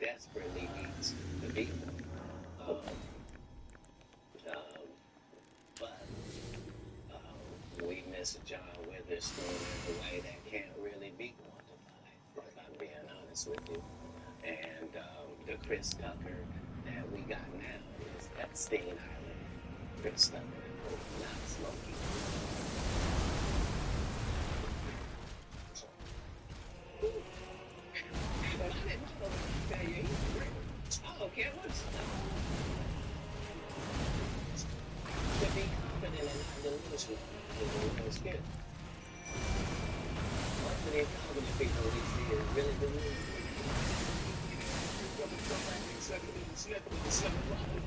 desperately needs to be one. Um, but we miss John Witherspoon in a way that can't really be quantified, if I'm being honest with you. And the Chris Tucker that we got now is Epstein Island Chris Tucker, not Smokey. But I didn't know that you oh, okay, what's to be confident and not delusional is a real skill. Most of the incompetent people we see is really delusional. Go back and suck it in the slip with the slip of water.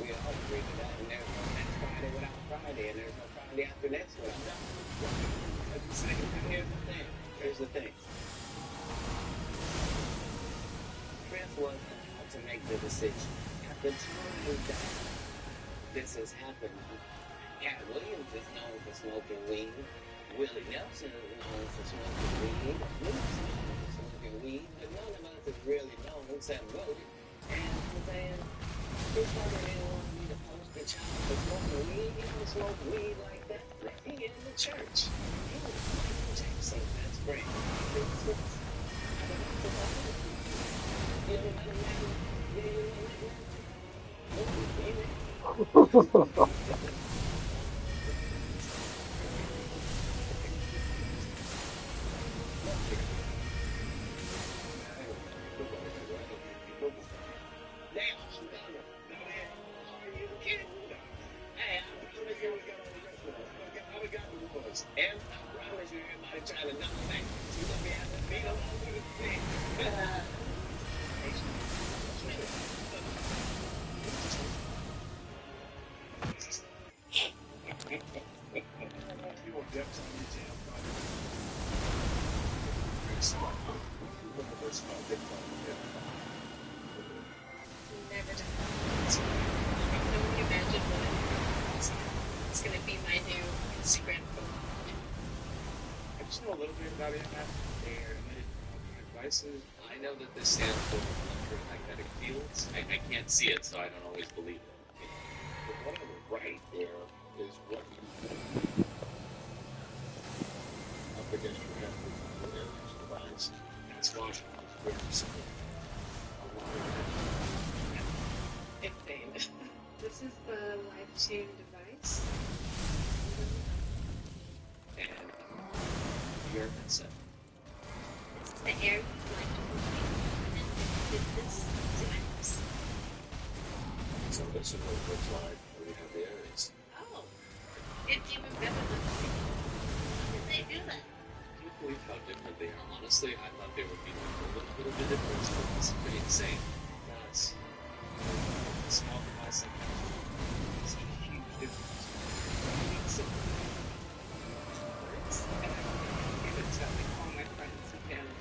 We all agree to that, and there's no next Friday without Friday, and there's no Friday after next without that. Here's the thing. Chris was allowed to make the decision. At the time that this has happened, Cat Williams is known for smoking weed. Willie Nelson is known for smoking weed. Luke's known for smoking weed, but none of us is really known except Willie. And I'm saying, his mother didn't want me to post the child for smoking weed. He don't smoke weed like that. He in the church. He was Michael Jackson best friend. I don't know what you know what I mean? And I promise you, everybody trying to know that you're going to be having to beat along with the thing. You want depth on your tail, very smart. Look at this smart big one. Never done that. I can only imagine what it's going to be my new Instagram profile. I just know a little bit about EMF. They're emitted devices. I know that this stands for electromagnetic fields. I can't see it, so I don't always believe it. But what I would write there is what you up against your head with your device. That's Washington. It's very simple. If famous. This is the live tune device. And your headset. This is the air you like to hold, and then with this device. So this is what it looks like when you have the areas. Oh, it's even better than mine. How did they do that? I can't believe how different they are. Honestly, I thought they would be like a little bit of a difference, but it's pretty insane. That's a small device like that. It's a huge difference. Words? And I give it to all my friends and family.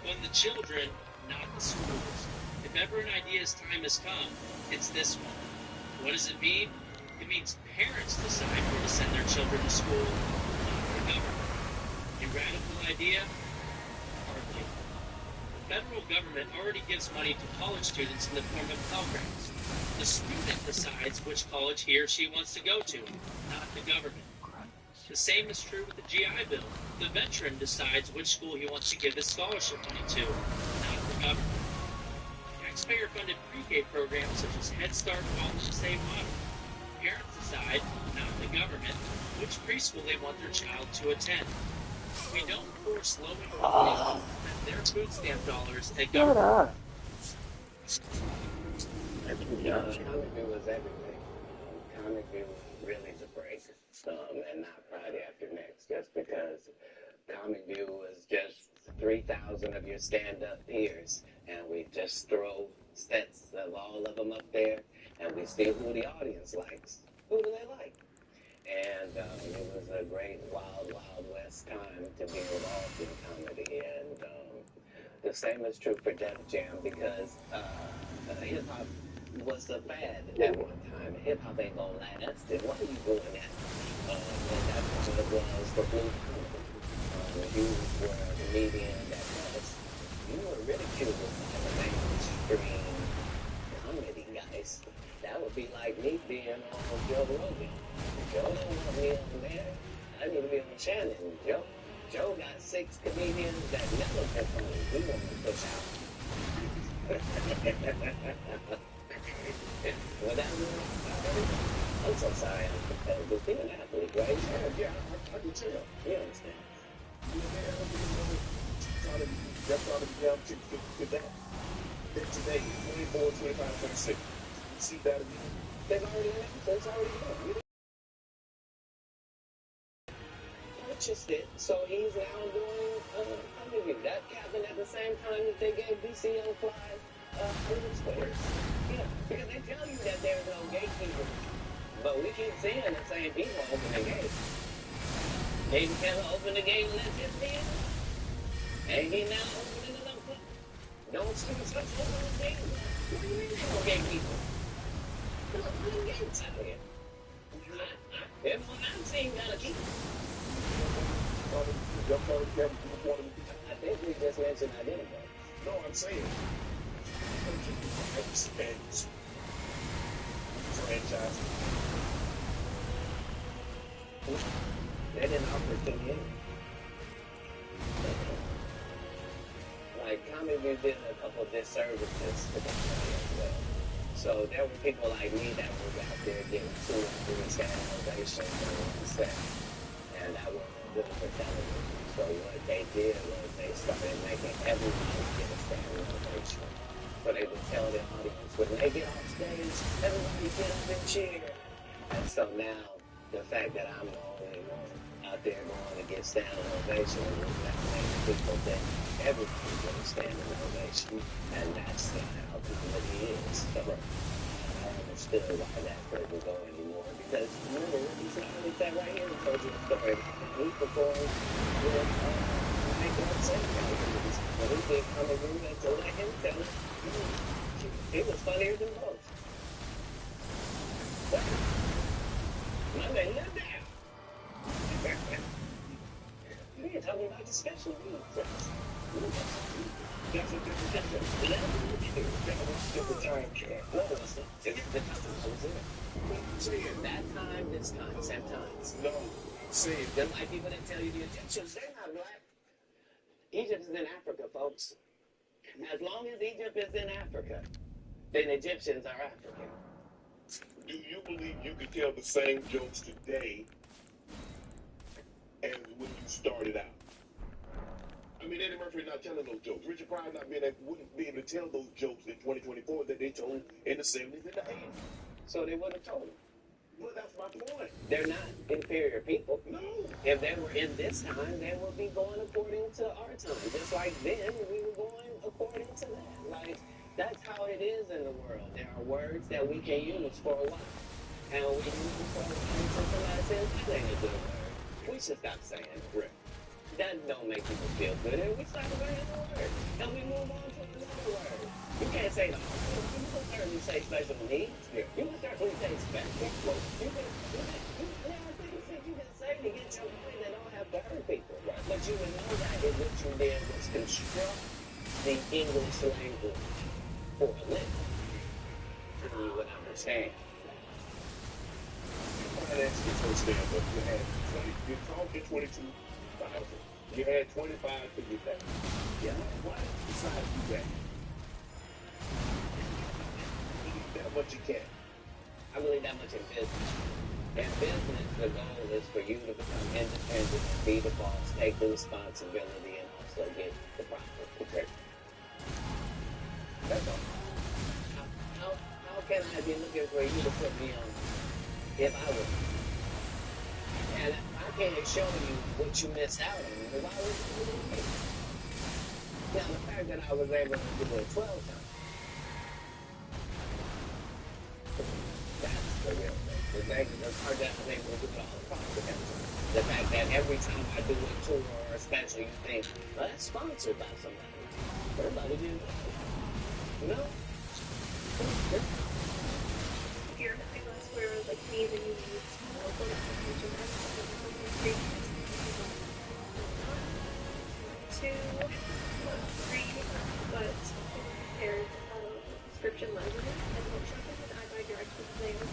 When the children, not the schools. If ever an idea's time has come, it's this one. What does it mean? It means parents decide where to send their children to school, not the government. A radical idea? Hardly. The federal government already gives money to college students in the form of Pell Grants. The student decides which college he or she wants to go to, not the government. The same is true with the GI Bill. The veteran decides which school he wants to give his scholarship money to, not the government. Taxpayer-funded pre-K programs such as Head Start follow the same model. Parents decide, not the government, which preschool they want their child to attend. We don't force low-income families to spend their food stamp dollars at government. Comic View was everything. Comic View was really the break, and not Friday after next, just because Comic View was just 3,000 of your stand-up peers, and we just throw sets of all of them up there, and we see who the audience likes. Who do they like? And it was a great wild, wild west time to be involved in comedy, and the same is true for Def Jam because hip hop was a fad at one time. Hip hop ain't gonna last, and why are you doing that? And that's how it was for blue comedy. If you were a comedian that was, you were ridiculed by the mainstream comedy guys. That would be like me being on Joe Rogan. Joe don't want me on there. I need to be on Shannon. Joe got 6 comedians that never perform. We want to push out. Well, that I'm so sorry I'm competitive. Being an athlete, right? Yeah, I can tell. You understand? That's all the young chicks get that. Today, 24, 25, 26. See that again? They've already announced. It's already done. Purchased it, so he's now doing comedy. That happened at the same time that they gave DCL Fly Hollywood Squares. Yeah, because they tell you that there's no gatekeeper, but we keep seeing the same people open the gate. Dave Keller opened the gate and let his in, and he now opening it up. Don't start such open the gate. What do you mean there's no gatekeeper? Look, how many gates out here? Everyone I've seen got a key. I think we just mentioned identity. No, I'm saying. Franchise. They didn't offer it to me. Like, comedy did a couple of disservices to comedy as well. So there were people like me that were out there getting 2 or 3 standing ovations on set. And that wasn't good for television. So what they did was they started making everybody get a standing ovation. So they would tell their audience, when they get off stage, everybody get up and cheer. And so now, the fact that I'm the only one out there going to get standing ovation is that makes people think everybody get a standing ovation. And that's how comedy is. So I understood why that couldn't go anymore. Because remember, he's not only that right here, he told you a story. He performed with making up same movies. When he did comedy, to let him tell it. He was funnier than both. But my man lived there. We ain't talking about the special needs. That's a different time. No, it's the time I was in. That time, this time, same times. No. See, just like people that tell you the Egyptians, they're not black. Egypt is in Africa, folks. As long as Egypt is in Africa, then Egyptians are African. Do you believe you can tell the same jokes today as when you started out? I mean, Eddie Murphy not telling those jokes. Richard Pryor wouldn't be able to tell those jokes in 2024 that they told in the 70s and the 80s. So they wouldn't have told them. Well, that's my point. They're not inferior people. No. If they were in this time, they would be going according to our time. Just like then, we were going according to that. Like, that's how it is in the world. There are words that we can use for a while. And when we use them for a while, until somebody says, that ain't a good word. We should stop saying it. Right. That don't make people feel good. And we start learning the word. And we move on to another word. You can't say the you can certainly say special needs. Yeah. You can certainly say special. There are things that you can say to get your point that don't have to hurt people. Right. But you would know that if what you did was construct the English language for a living. And you would understand. That's the first stand up. You had 20, you're talking 22,000. You had 25 to get that. Yeah. Why did you decide to do that? That much you can. I believe that much in business. In business, the goal is for you to become independent, be the boss, take the responsibility, and also get the profit. Okay. That's all. How can I be looking for you to put me on if I was? And I can't show you what you missed out on. Why would you do it? Now, the fact that I was able to do it 12 times, that's the real thing. The part that I was able to do it all across the country. The fact that every time I do a tour or a special, you think, well, that's sponsored by somebody. Everybody do that. You know? If you're an eyeglass wearer like me, then you need small photo coverage and that's something really great. Two, three, but compared prescription lenses and book shopping with I buy direct with plans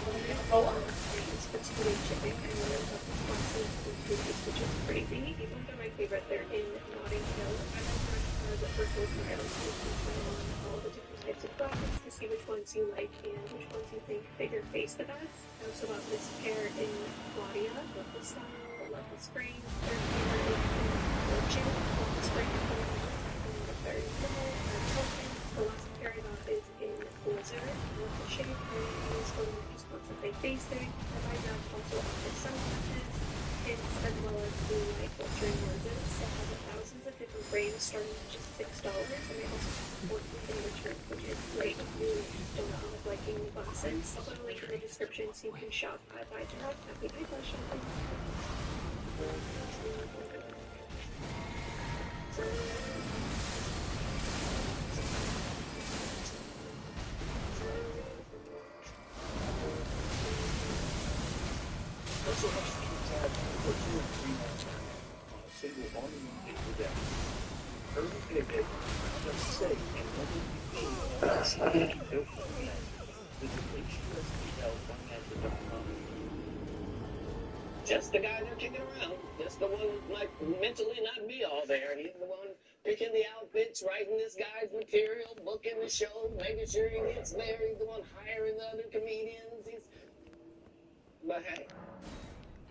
on screens for 2-day shipping and then there's a responsive to these, which is crazy. These ones are my favorite. They're in Notting Hill. I like direct the virtual trials to try on all the different types of glasses to see which ones you like and which ones you think fit your face the best. I also got this pair in Claudia, love the style, love the screen. Third pair is in Fortune, love the screen, and the third level, the last pair I got is in Blizzard, love the shape, and use for just want something basic. I buy that also offers sunglasses, kits, as well as blue light filtering lenses. So I have thousands of different frames starting at just $6, and they also support the enrichment, which is great if you don't feel like liking glasses. I'll put a link in the description so you can shop at Buy Direct. Happy eyeglass shopping. Also, how much time for 2 or 3 months on a single volume paper that early payday, just say, and when you pay, Just the guy they're kicking around. Just the one who's like mentally not be all there. He's the one picking the outfits, writing this guy's material, booking the show, making sure he gets there. He's the one hiring the other comedians. But hey,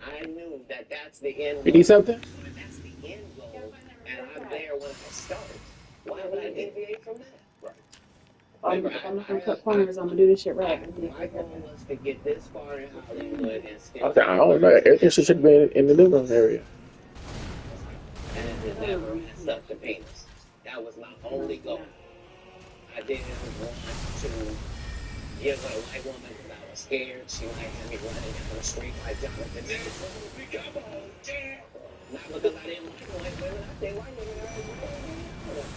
I knew that that's the end goal. You need something? If that's the end goal, and I'm there when I start, why would I deviate from that? right. If I'm not gonna cut corners, I'm gonna do this shit right. My goal was to get this far in Hollywood and still. I don't know. Everything should be in the living room area. And it never messed up the penis. That was my only goal. I didn't want to give a white woman because I was scared she might have me running down the street like Jonathan. Come on, damn. Not because I didn't like white women. I think white women are good.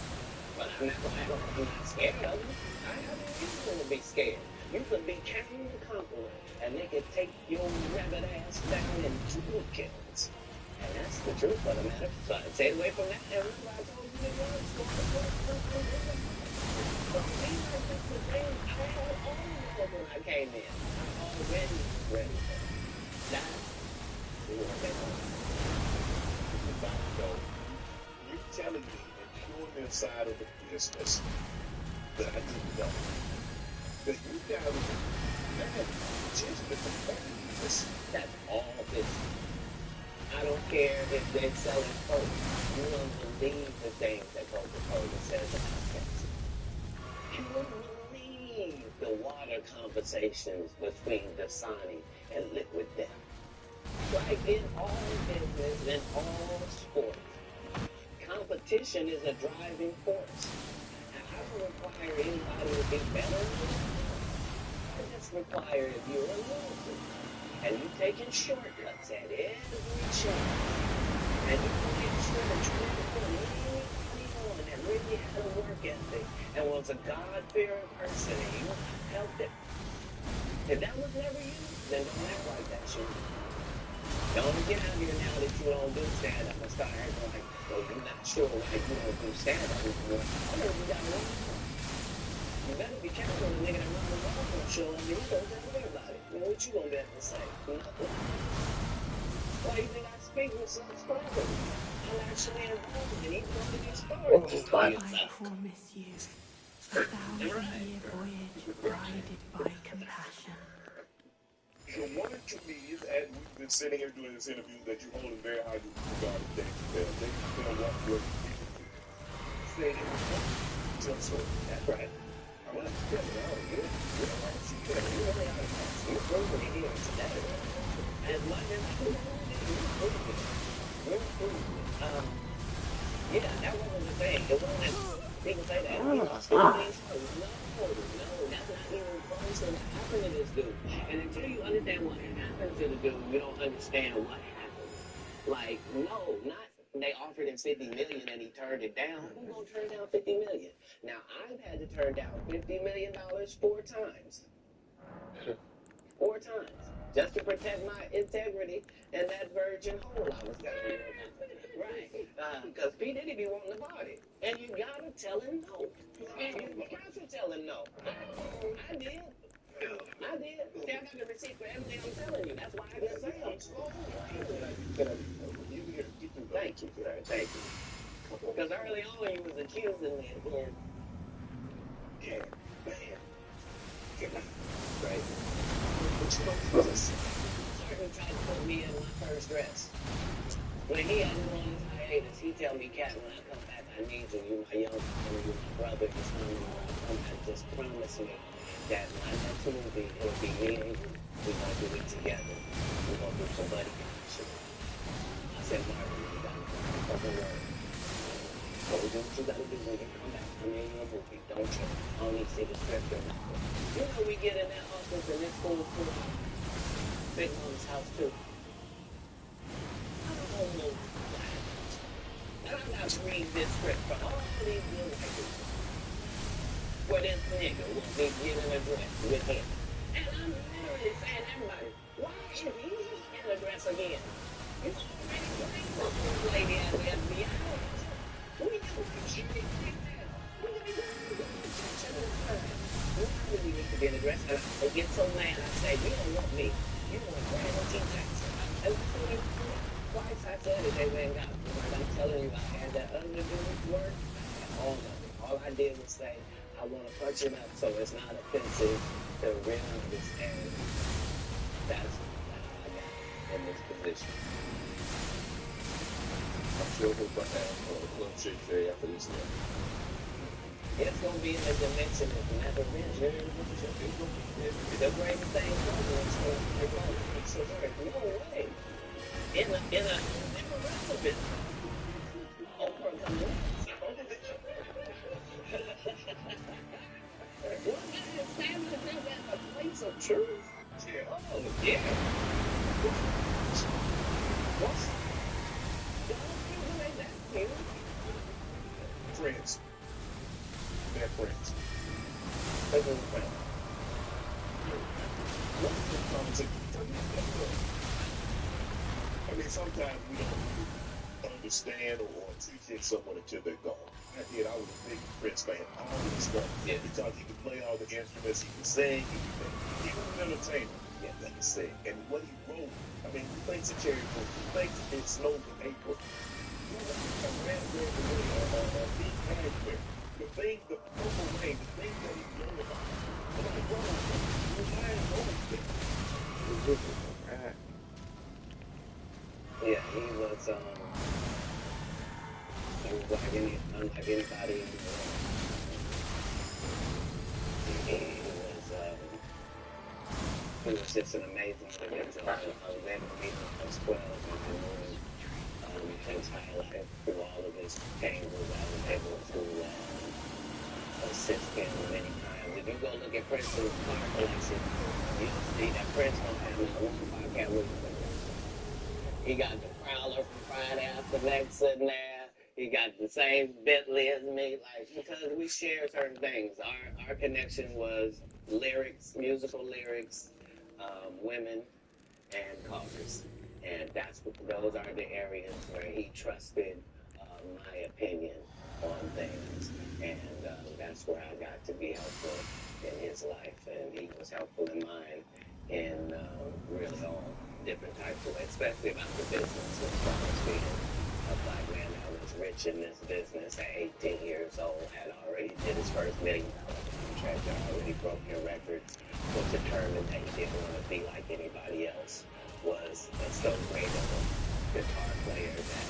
But I'm not scared of them. I have no reason to be scared. You could be Captain the Conqueror, and they could take your rabbit ass down in 2 kills. And that's the truth of the matter. So I stayed away from that. And remember, I told you it was. But these are just the things I had all know when I came in. I'm already ready for it. That's what they want. So, you're telling me that you're inside of the business that I didn't know. That you guys had just the competitiveness. That's all business. I don't care if they're selling Coke. You won't believe the things that Coca-Cola says about Pepsi. You wouldn't believe the water conversations between Dasani and Liquid Death. Like in all business, in all sports, competition is a driving force. And I don't require anybody to be better than me. I just require if you're a loser and you're taking shortcuts at every chance, and you make sure that you're really on and really had a work ethic and was a God-fearing person and you helped it. If that was never you, then don't act like that shit. Don't get out here now that you don't do stand-up and start acting like, well, you're not sure why you don't do stand-up. I heard you got one. You better be careful when the nigga that run the wall gonna show up and he gonna tell everybody. Well, what you gonna be able to say? Nothing. Why do you think I speak with such clarity? I'm actually involved in each one of these stories. I promise you, a 1,000-year voyage guided by compassion. So one of you is, as we've been sitting here doing this interview, that you hold in very high regard of Dave Chappelle. Dave Chappelle walked away from people to say it was some sort. That's right. I'm not stepping out of here. You're right. You're really out of touch. You're proving it here today. As much as I can you're proving it. You're proving it. Yeah, that wasn't the thing. It wasn't, people say that. No, that's not even close to what happened to this dude. And until you understand what happened to the dude, you don't understand what happened. Like, no, not they offered him 50 million and he turned it down. Who's gonna turn down 50 million? Now I've had to turn down $50 million 4 times. 4 times. Just to protect my integrity and that virgin hole I was going in. Right. Because P. Diddy be wanting to party. And you gotta tell him no. And you got to tell him no. I did. I did. See, I got the receipt for everything I'm telling you. That's why I can say I'm strong. You here, get through. Thank you, sir. Thank you. Because early on you was accusing me of being right. But you know, Sergeant tried to put me in my first dress. When he had me on his hiatus, he tell me, Cat, when I come back, I need you. You my young family, you my brother, you son. When I come back, just promise me that my next movie, it'll be me and you. We're going to do it together. We're going to do some buddy shit. I said, Marvin, you got to fucking work. So do what you got to do when you come back. I'm in your movie. Don't trip. I don't need to see the script or nothing. You know we get in that office and this fool too. Big Mom's house too. I don't know. And I got to read this script from all these little writers. Where this nigga will be getting a dress with him. And I'm literally saying to everybody, why is he in a dress again? You already playing with this lady at the FBI. We just want to carry right now. We got to go to church at the time. Why do we need to be in a dress? And I get so mad, I say, you don't want me. You want Brandon T. Jackson. And I told him twice I said it, they went and got me. Like I'm telling you, I had that other dude's work. All of it. All I did was say, I want to punch him up so it's not offensive to real understand. That's how I got in this position. I'm sure we'll have a club shake day after this one. It's going to be in a dimension it's never been. The greatest thing no way. In a irrelevant. Over the moons. One guy established it as a place of truth. Yeah. Oh, yeah. What's Friends. They're friends. I mean, sometimes we don't understand or appreciate someone until they're gone. I did. I was a big Prince fan. I always was. Yeah. Because he could play all the instruments, he could sing, he was an entertainer. Yeah, like I said. And what he wrote, I mean, who thinks of Cherry Book? Who thinks it snows in April? Who thinks of Raspberry or Deep January? The thing, the purple rain, the thing that he wrote about. But I wrote, he reminds those things. Yeah, he was unlike anybody in the world. He was just an amazing individual. I was able to meet him when I was 12 and his entire life through all of his pain was I was able to assist him many times. If you go look at Prince's car collection, you'll see that Prince don't have not one Bobcat with him. He got the Prowler from Friday After Next sitting there. He got the same Bentley as me, like, because we share certain things. Our connection was lyrics, musical lyrics, women, and cars. And those are the areas where he trusted my opinion on things. And that's where I got to be helpful in his life. And he was helpful in mine in really all different types of ways, especially about the business as far as being a black man that was rich in this business at 18 years old, had already did his first $1 million contract, had already broken records, was determined that he didn't want to be like anybody else, was so great of a guitar player that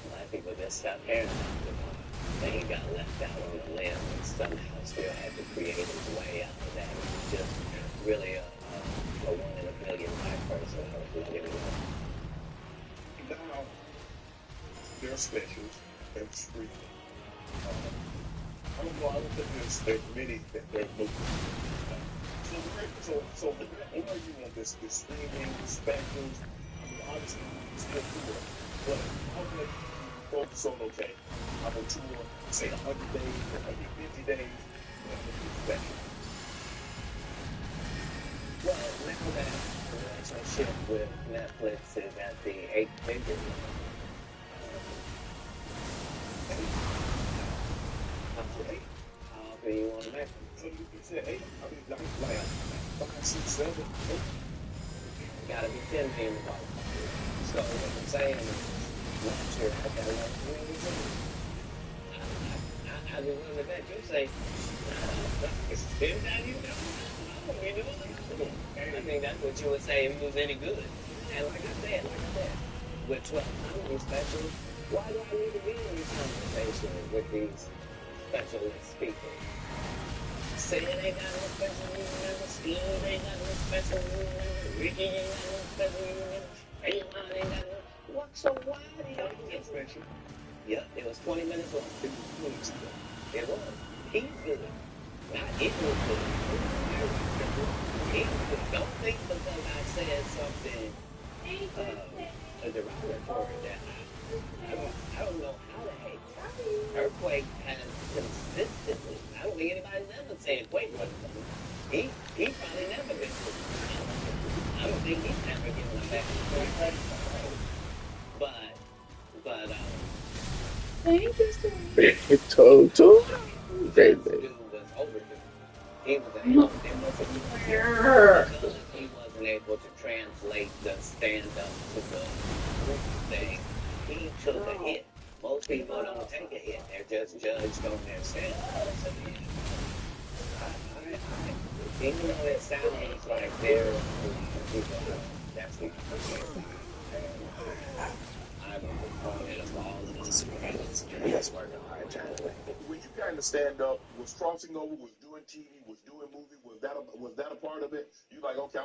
black people just stopped caring about guitar. Then he got left out on the limb and somehow still had to create his way out of that. He was just really a one in a billion type person. I was looking at him. Now, there are specials and streaming. I don't think there's many that there's no. So where are you on this streaming specials? I mean, obviously, you still do it, but So, okay, I'm on tour, say 100 days, 150 days, and it's back. Well, now that the relationship with Netflix is at the 8 figure, Hey, how often you want to make them? so you said 8, I mean, like 5, 6, 7, 8. Gotta be 10 being the ball. So what I'm saying is, last year I got enough dreams in me. I'd be willing to bet you say, anytime you know, you do it. I think that's what you would say if it was any good. And like I said, with 12 comedy specials, why do I need to be in these conversations with these specialist people? Saying ain't got no special union member, Steve ain't got no special union member, Ricky ain't got no special union member, Ayman ain't got no. What? So why do y'all get special? Yep, it was 20 minutes long. It was really too. It was. He's good. Not it was good. He's good. Don't think because I said something derogatory that I don't know how to hate. Earthquake has consistently, I don't think anybody's ever said Quake wasn't funny. He probably never been good. I don't think he's ever given a bad credit. But Thank you, sir. Total this baby. dude was overdue. He was a No. it wasn't because he wasn't able to translate the stand-up to the group thing. He took a hit. Most people don't take a hit. They're just judged on their stand-up. So even though it sounds like there's a lot of people that's not the case. I'm a proponent of all of this. It's working hard trying to make it. When you kind of stand up, was crossing over, was doing TV, was doing movie, was that a part of it? You like, okay,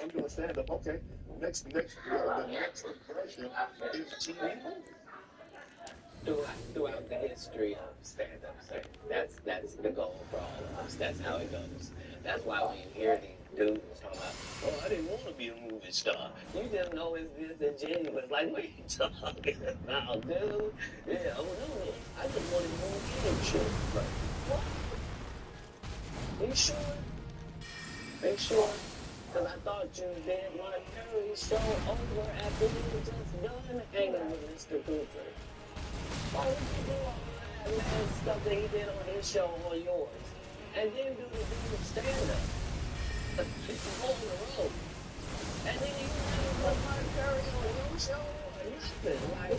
I'm doing stand up. Okay, the next progression is TV movie. Throughout the history of stand-up, that's the goal for all of us. That's how it goes. That's why when you hear these dudes talking about, oh, I didn't want to be a movie star. You just know it's disingenuous. Like, what are you talking about, dude? Yeah, oh no, I just wanted to be on a game show. Right. What? Are you sure? Are you sure? Because I thought you did Mark Curry's show over after you were just done hanging with Mr. Cooper. Why would you do all that mad stuff that he did on his show on yours? And then do the dude stand-up. Go on the road. And then you never put Mark Curry on your show or nothing. Like,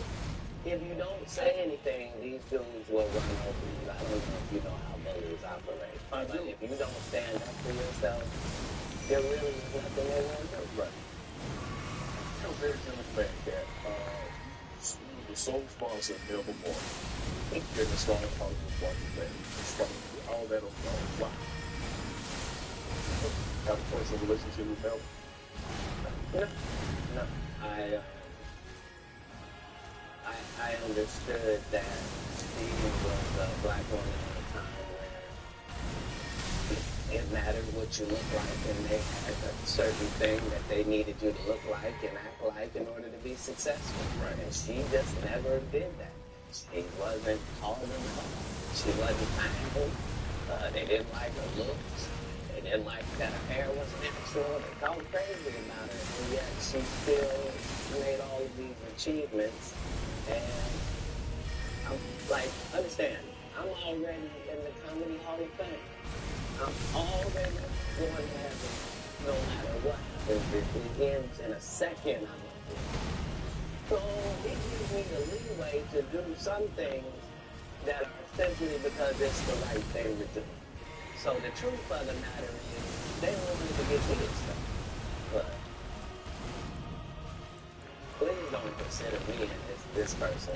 if you don't say anything, these dudes will run over you. I don't know if you know how bullies operate. But if you don't stand up for yourself, there really is nothing they won't do. Right. I'm very generous fan, Cat. You were the sole sponsor of Nevermore. Getting started Hollywood Walk of Fame. All that on wow. Have a personal relationship with Mel? No. I understood that Steve was a black woman at a time where it mattered what you look like, and they had a certain thing that they needed you to look like and act like in order to be successful. Right. And she just never did that. She wasn't tall enough. She wasn't fashionable. They didn't like her looks. They didn't like that her hair was natural. They talked crazy about her, and yet she still made all of these achievements. And I'm like, understand, I'm already in the Comedy Hall of Fame. I'm already going to have it no matter what happens. It ends in a second. So it gives me the leeway to do some things that are simply because it's the right thing to do. So the truth of the matter is, they wanted to get me stuff. But please don't consider me and this person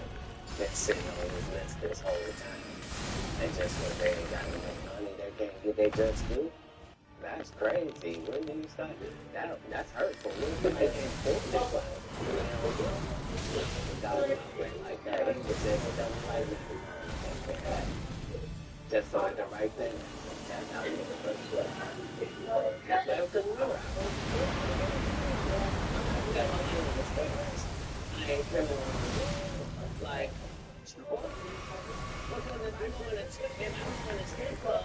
been sitting on this list this whole time. And just because they ain't got enough money, they can't get their just due. That's crazy. When do you start? That's hurtful. When somebody can't afford this life, God operate like that. He just said, "It doesn't like me." Just so that the right thing. That's how you get the first place. Because remember, I ain't criminal. Like, Because if I go in a strip club,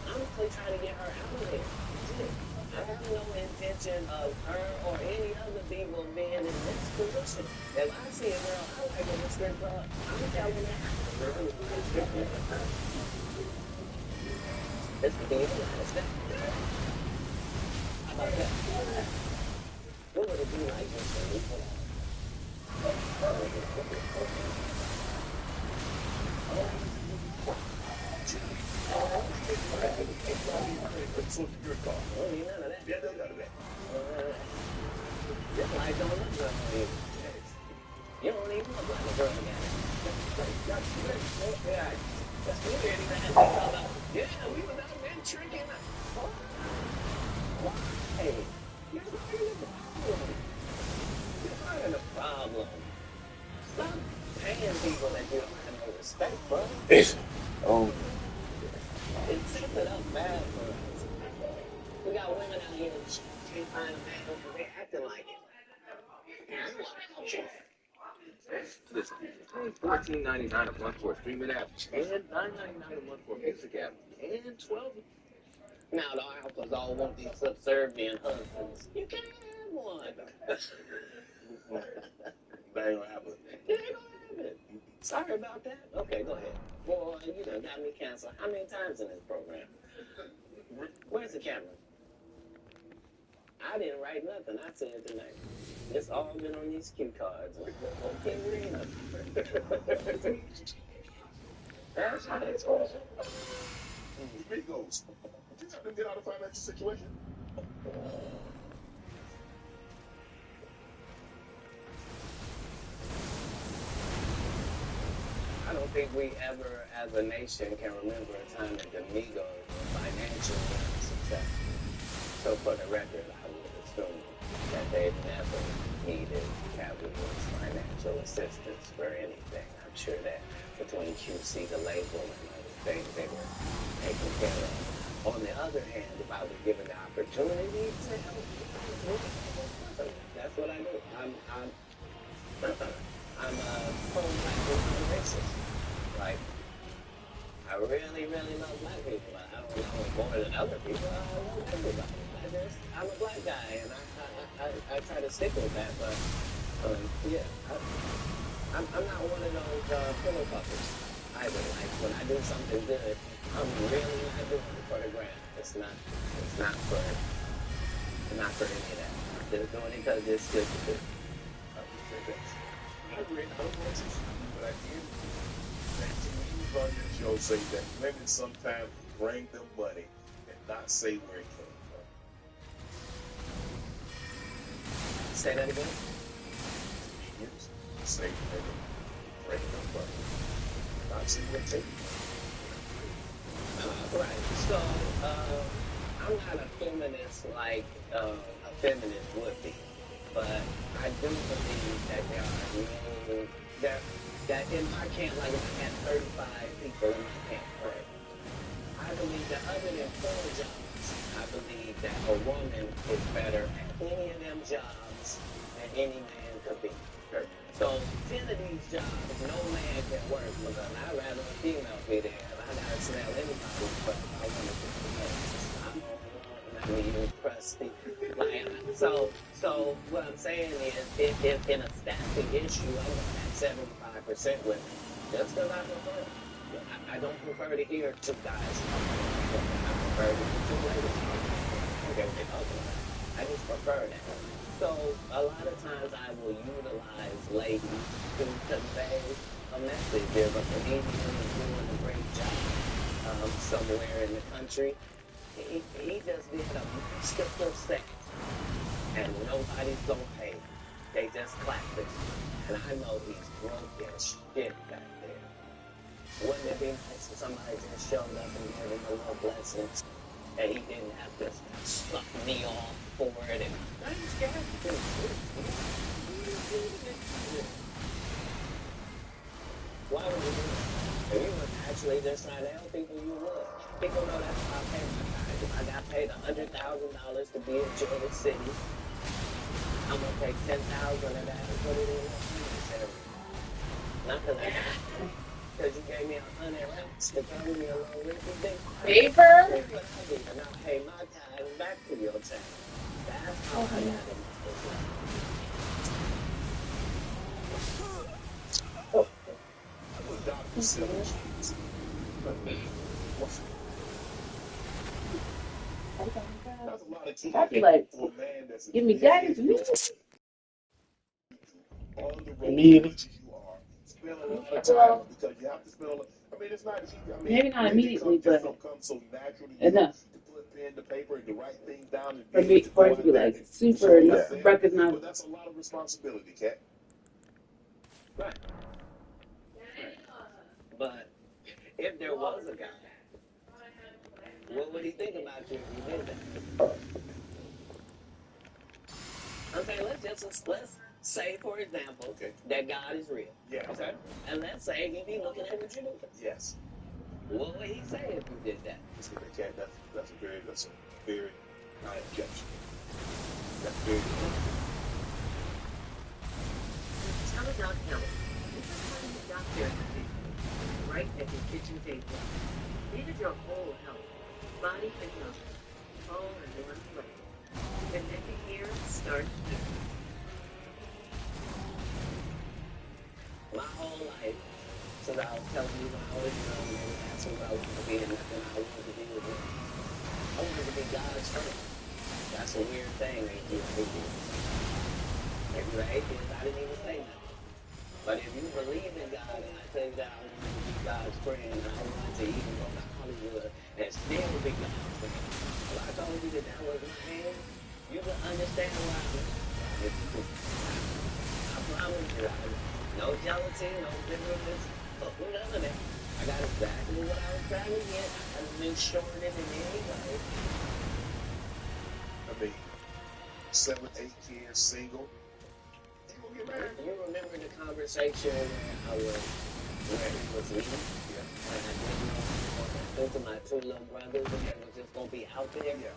I'm still trying to get her out of there. That's it. I have no intention of her or any other people being in this position. If I see a girl I like in a strip club, I'm telling her. This could be United States. How about that? What would it be like when we put out? So your car. Oh, ain't none of that. Yeah, none of that. This light don't look good on you. You don't even look like a girl again. Yeah, that's what we didn't even have to talk about. Yeah, we was out there tricking. Why? You're finding a problem. Stop paying people that you don't have no respect for. Oh. It sets it up bad for us. We got women out here that can't find a man because they acting like it. Listen, $14.99 a month for a streaming app, and $9.99 a month for a music app, and $12. Now the alphas all want these subservient husbands. You can't have one. That ain't gonna happen. It ain't gonna happen. Sorry about that. Okay, go ahead. Boy, you done got me canceled how many times in this program? Where's the camera? I didn't write nothing. I said tonight. It's all been on these cue cards. Okay, reading them. That's how it's going. Amigos. Did you help them get out of financial situation? I don't think we ever, as a nation, can remember a time that the Migos were financially unsuccessful. So for the record, I would assume that they've never needed capitalist financial assistance for anything. I'm sure that between QC, the label, and other things, they were taken care of. On the other hand, if I was given the opportunity to help, that's what I do. I'm pro-black and racist. Like, I really, really love black people. I don't know more than other people. I love everybody. I'm a black guy, and I try to stick with that. But yeah, I'm not one of those pillow puppers either. Like when I do something good, I'm really not doing it for the gram. It's not for any of that. I'm just doing it because it's good to do. I agree. I don't know what you but I did that you on your show say that women sometimes bring them money and not say where it came from. Say that again. Comedians say women bring them money, not say where it came from. Right. So I'm not a feminist like a feminist would be. But I do believe that there are that in my camp, like if I had 35 people in my camp, right? I believe that other than 4 jobs, I believe that a woman is better at any of them jobs than any man could be. So 10 of these jobs, no man can work because I'd rather a female be there. I gotta smell anybody, but I want to be crusty. Like, so what I'm saying is, if in a staffing issue, I'm gonna have 75% women, just because I prefer. I don't prefer to hear 2 guys. I prefer to hear 2 ladies. Okay, what they talking about. I just prefer that. So a lot of times I will utilize ladies to convey a message. There's a comedian who's doing a great job somewhere in the country. He just did a masterful set, and nobody's gonna pay him. They just clapped it. And I know he's broke as shit back there. Wouldn't it be nice if somebody just showed up and gave him a little blessing, and he didn't have to suck me off for it? And I just got why would you do that? If you were actually just trying to help people, you would. People know that's how I pay my time. If I got paid $100,000 to be in Georgia City, I'm gonna take $10,000 of that and put it in my cemetery. Not because I got Because you gave me 100 racks to cover me a little rippy thing. Paper? Here's what I did. Now pay my tithe back to your town. That's how I got it. I was Dr. Silver Cheese. That's a lot of kids I'd be like, for a man that's give me guidance. on the road as you are. Spend a lot of time because you have to spend a lot. I mean, it's not easy. I mean, Maybe not immediately, just but don't come so naturally to you enough to put pen to paper and to write things down and for be me able to for go it to out be there like and super show yourself. recognizable. But that's a lot of responsibility, Kat. Right. But if there was a God, what would he think about you if you did that? I'm saying let's say, for example, that God is real. Yeah. Okay? And let's say he be looking at what you're doing. Yes. What would he say if you did that? Kat, that's a very high objection. That's very good. Teledoc Health. This is having the doctor at the table, right at your kitchen table. Needed your whole health, body and mind, all in one place. Connecting here, start here. My whole life, since I was telling you when I was young, and that's what I wanted to be, and nothing I wanted to be was this. I wanted to be God's friend. That's a weird thing if you're an atheist. If you're an atheist, I didn't even say nothing. But if you believe in God, and I tell you that I wanted to be God's friend, and I wanted to even go to Hollywood and still be God's friend. If I told you that that was my aim, you would understand why I did it. I promise you, no jealousy, no bitterness, none of that. I got exactly what I was trying to get. I haven't been shorted in any way. I mean, 7, 8 kids, single. You remember the conversation where he was leaving? Yeah. And I didn't know what happened to my 2 little brothers and they was just going to be out there? Yeah.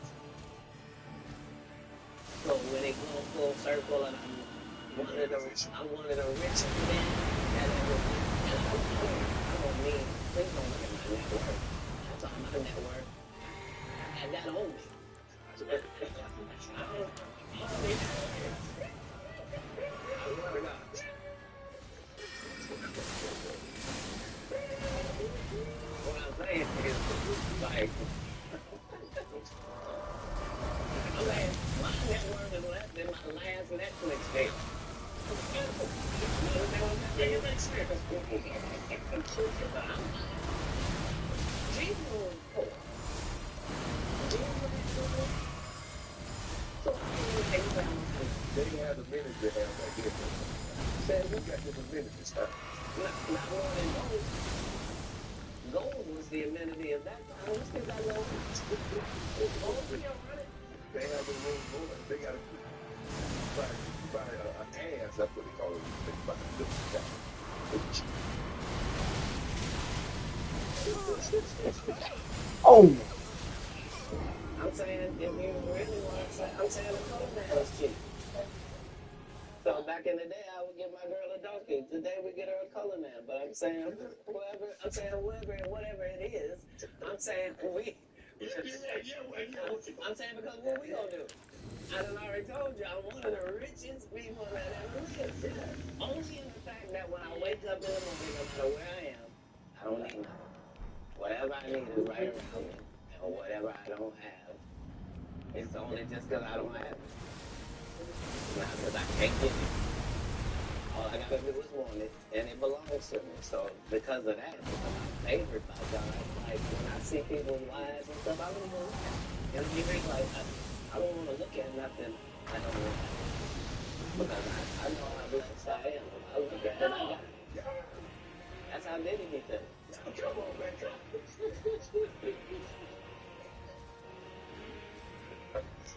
So when it goes full circle and I'm one of the richest men that ever lived. And I don't mean, please don't look at my net worth. I'm talking about net worth. I had that on me. What I'm saying is, like, my net worth is less than my last Netflix bill. They didn't have the minutes they have back then. Said we got different minutes this time. Not more than gold. Gold was the amenity of that time. We still got gold. Gold still running. They have the road going. They got to buy an ass. That's what they call it. They buy a different guy. Oh. I'm saying, if you really want to say, I'm saying the color man was cheap. So back in the day, I would give my girl a donkey. Today, we get her a color man. But I'm saying, whoever and whatever it is, I'm saying, I'm saying because what we gonna do? I done already told you, I'm one of the richest people that ever lived. Yeah. Only in the fact that when I wake up in the morning, no matter where I am, I don't need nothing. Whatever I need is right around me. And whatever I don't have, it's only just because I don't have it. Not because I can't get it. All I gotta do is want it, and it belongs to me. So because of that, because I'm favored by God, like when I see people's lives and stuff, I don't even look at it. You know what I mean? Like I don't want to look at nothing I don't want to have. Because I know how blessed I am. If I look at it, I got it. That's how Diddy be feeling. Come on, man.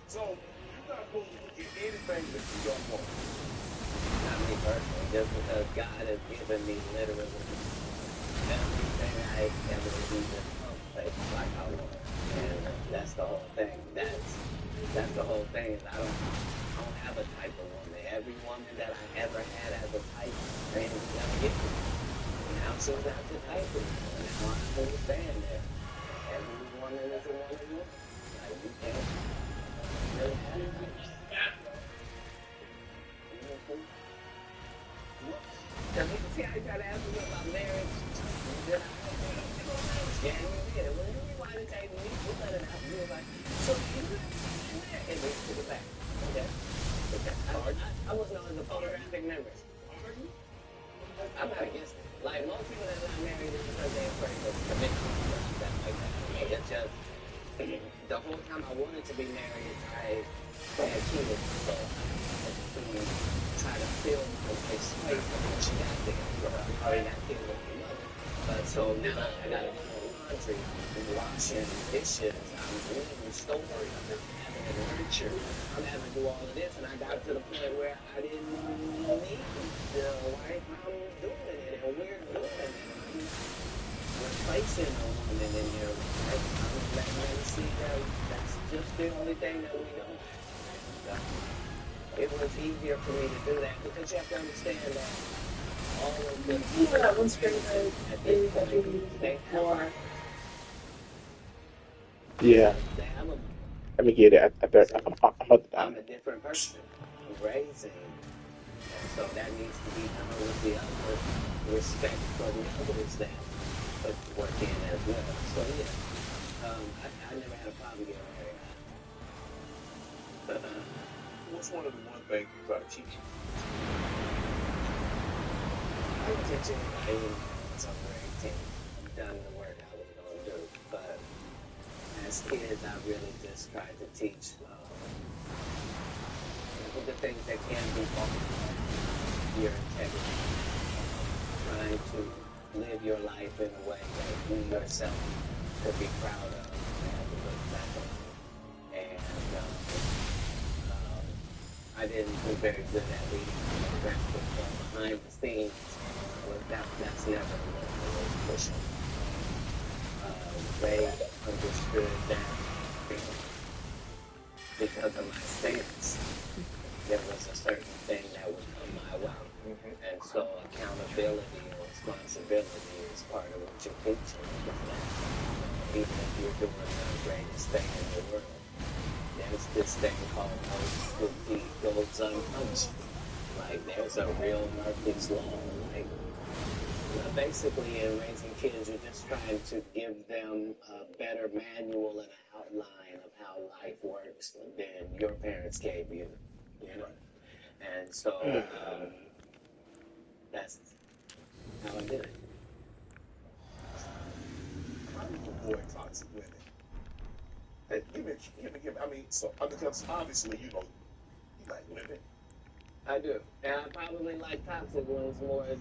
So you're not supposed to look at anything that you don't want. Not me personally, just because God has given me literally everything I ever even like I want. And that's the whole thing. That's the whole thing. I don't have a type of woman. Every woman that I ever had as a type, man, never get me. You know what I'm choose not to type it. Now I understand that every woman is a woman. Like, you can't really have types. Because you can see how you try to ask me about marriage. Then yeah, you did. When you rewind the tape, you let it out. You were like, so you in there? And then to the back. Okay. I wasn't on the photographic memory. I'm not against it. Like, most people that are not married is because they're afraid of commitment or stuff like that. It's just, the whole time I wanted to be married, I had kids. So I had to try to fill my space when she got there. So I already got kids with my mother. But so now I got to do laundry, washing dishes, I'm reading stories, I'm having adventure, I'm having to do all of this, and I got to the point where I didn't need the wife. I'm doing it, and we're doing it. I'm not replacing a woman in here. Right? I'm letting them see that that's just the only thing that we know. So it was easier for me to do that because you have to understand that all of the that one spring road is actually more. Yeah. they have a Let me get it. I bet I'm a different person. I'm raising. And so that needs to be done with the other respect for the others that put work in as well. So yeah, I never had a problem getting married. What's one of the one things you try to teach you? I can teach anybody once I'm 18. I've done the work I was going to do. But as kids, I really just tried to teach the things that can be bought. Your integrity, trying to live your life in a way that you yourself could be proud of and look back on. And I didn't do very good at leading programs behind the scenes. That's never what was pushing. They understood that because of my stance, there was a certain thing that would come my way. And so accountability and responsibility is part of what you're teaching. Even if you're doing the greatest thing in the world, there's this thing called no good deed goes unpunished. Like, there's a real Murphy's Law. Like, basically, in raising kids, you're just trying to give them a better manual and an outline of how life works than your parents gave you, you know? And so, that's how I did it. How do you avoid toxic women? Hey, give me. I mean, because obviously, you like women. I do. And I probably like toxic ones more than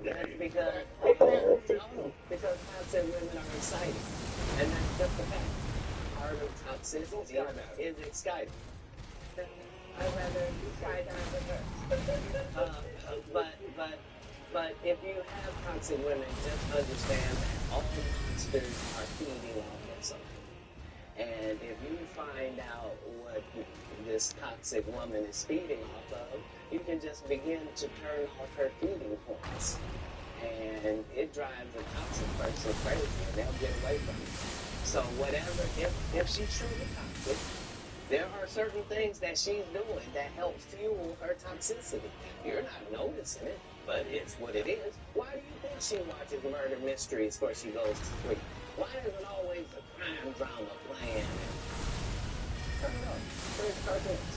that's because toxic women are exciting. And that's just the fact. Part of toxicity is exciting. I'd rather you skydive with her. But if you have toxic women, just understand that all monsters are feeding off of something. And if you find out what this toxic woman is feeding off of, you can just begin to turn off her feeding points. And it drives a toxic person crazy, and they'll get away from you. So whatever, if she's truly toxic, there are certain things that she's doing that help fuel her toxicity. You're not noticing it, but it's what it is. Why do you think she watches murder mysteries before she goes to sleep? Why isn't always a crime drama playing? Turn it off. Turn it cartoons.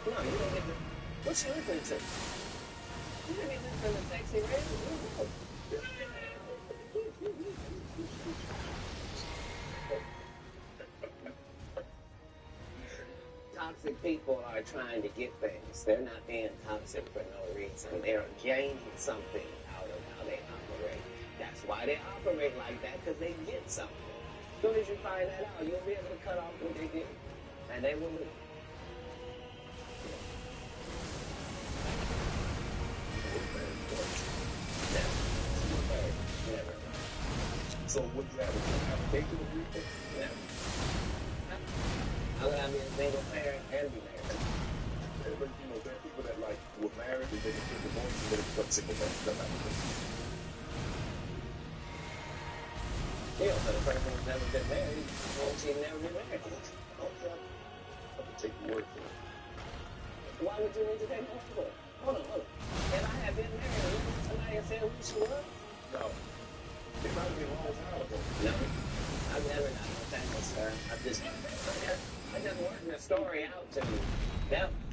No, you don't get to. What's she listening to? You don't get to listen to sexy radio. Toxic people are trying to get things. They're not being toxic for no reason. They're gaining something out of how they operate. That's why they operate like that, because they get something. As soon as you find that out, you'll be able to cut off what they get. And they will leave. Never. So would you have a date with a Never. How would I be a single parent and be married? remember, you know, there are people that like were married and then they get divorced and then they become single men. That's not good. Yeah, but a person who's never been married, won't she never be married? Okay. I'm gonna take your word for it. Why would you need to take my word for it? Hold on. If I had been married and looked at somebody and said who she was, No. It might have been a long time ago. no. I've never done no thing, sir. I just worked the story out to you.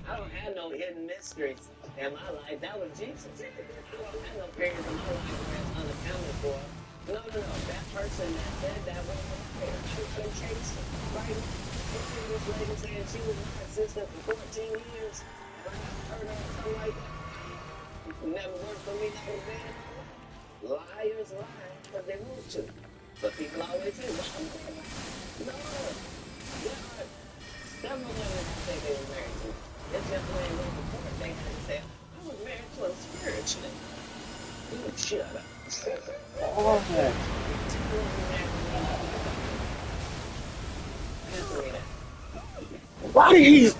I don't have no hidden mysteries in my life. That was Jesus. I don't have no periods in my life where it's unaccounted for. No. That person that said that was a liar. I got him chased, right? This lady said she was my assistant for 14 years. And I got heard of something like that. Never worked for me, never been. Liars lie because they want to. But people always say, well, I'm married. No. There are several women that say they were married to me. It's just when they went to court, they had to say, I was married to him spiritually. You shut up. Oh, heck. Answer me that. Why did he?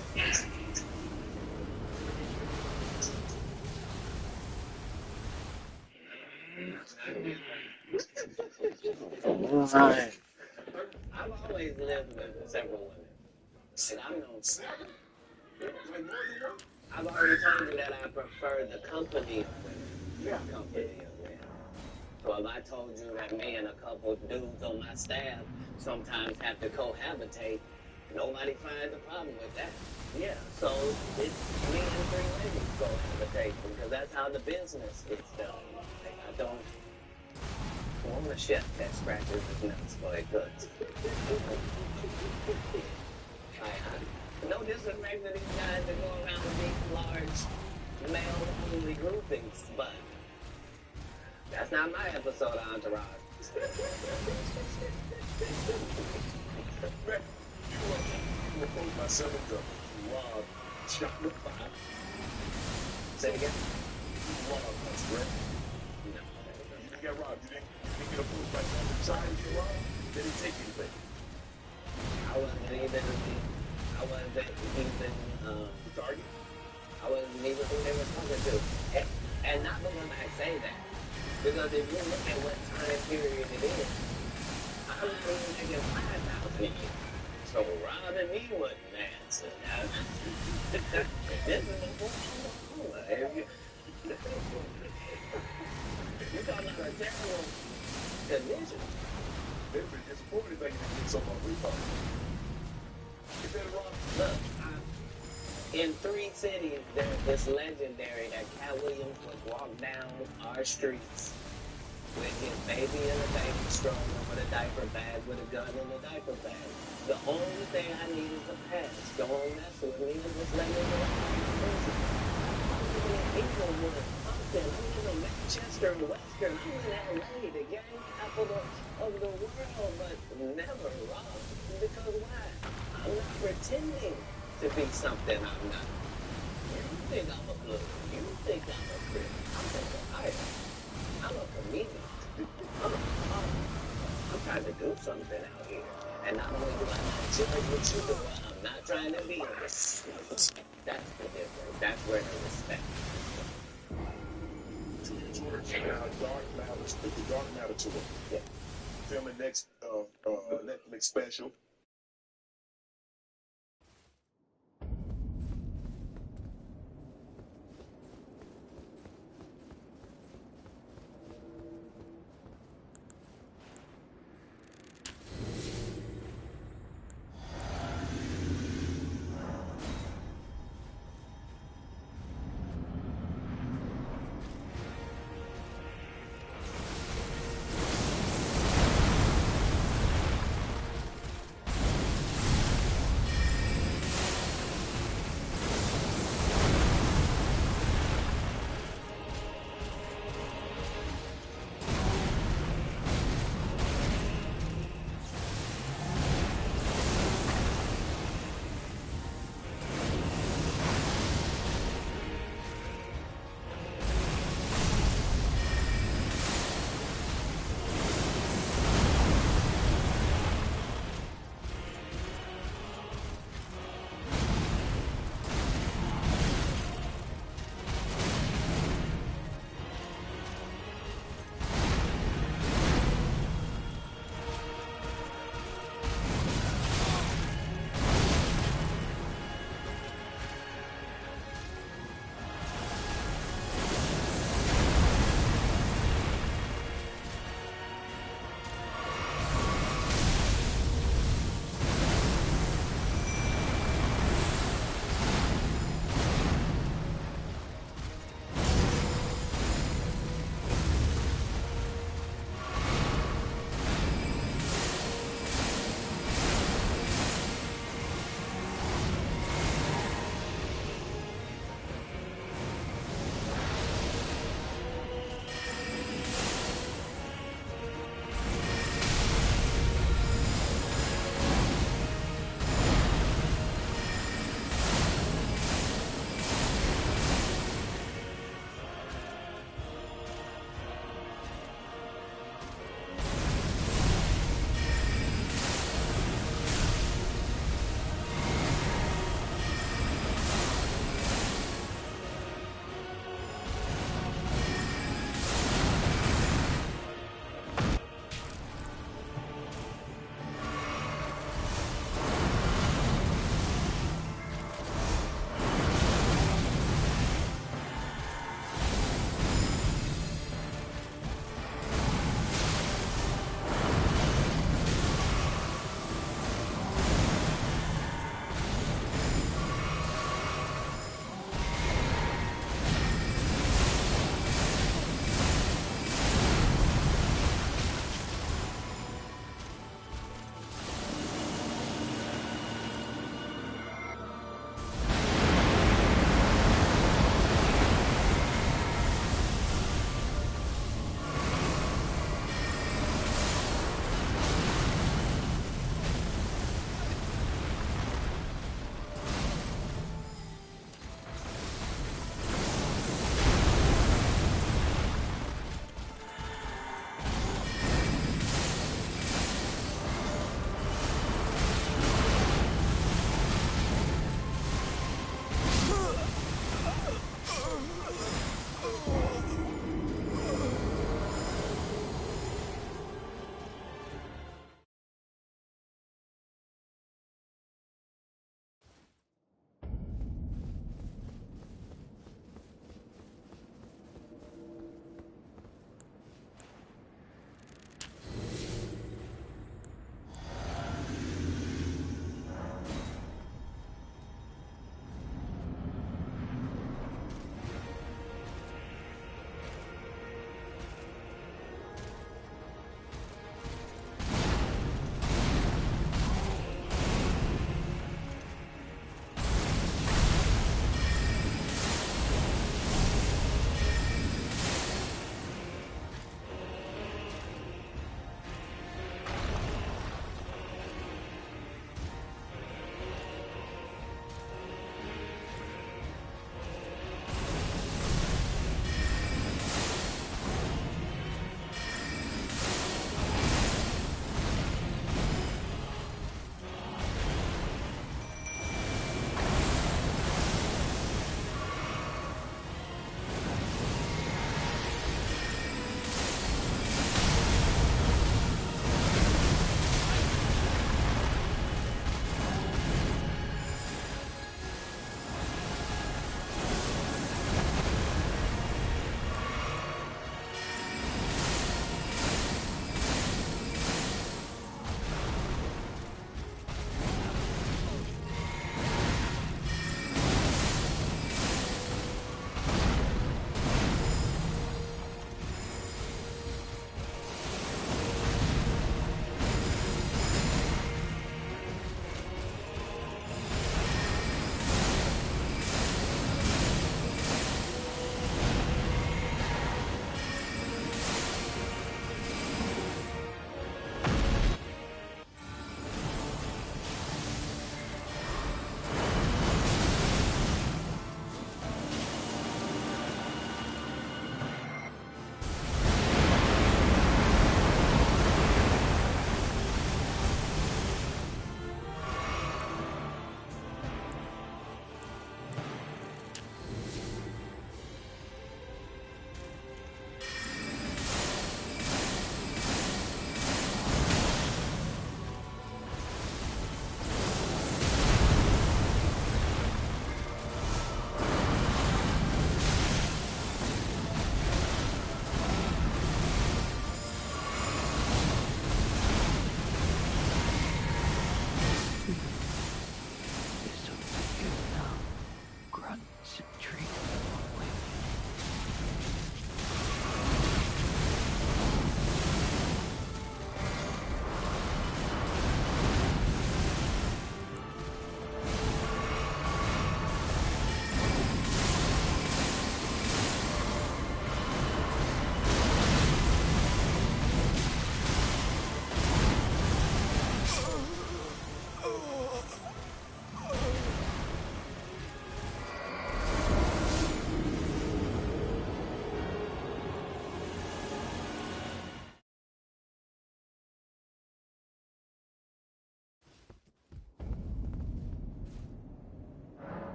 Right. I've always lived with several women. And I've known several. I've already told you that I prefer the company of women. Company of men. So if I told you that me and a couple dudes on my staff sometimes have to cohabitate, nobody finds a problem with that. Yeah, so it's me and 3 ladies cohabitate because that's how the business is done. I don't want a chef that scratches his nuts for it cooks. No disrespect to these guys that go around with these large male-only groupings, but that's not my episode of Entourage. Man, you approached my 7 gun. Rob shot the 5. Say it again? Rob us, right? No. You got robbed. You didn't get approached by 7. Sorry, you get robbed. They didn't take anything. I wasn't even The target? I wasn't even who they were talking to. And not because I say that. Because if you look at what time period it is, I'm not even making 5,000 a year. So robbing me wasn't answer. This is Oklahoma. You talking about a terrible condition. They've been disappointed thinking they get some on refund. You better rob. Look, in 3 cities, it's legendary that Cat Williams would walk down our streets with his baby in a baby stroller, with a diaper bag, with a gun in a diaper bag. The only thing I need is a pass. Don't mess with me and just let me go. I'm in Inglewood, Compton, I'm in Manchester and Western, I'm in LA, the gang capital of the world, but never robbed. Because why? I'm not pretending to be something I'm not. You think I'm a good? You think I'm a crip? I'm a liar. I'm a comedian. I'm trying to do something out here. And not only do I not judge what you do, I'm not trying to be a That's the difference. That's where the respect Now, Dark Matter, the Dark Matter tour. Yeah. Filming next Netflix special.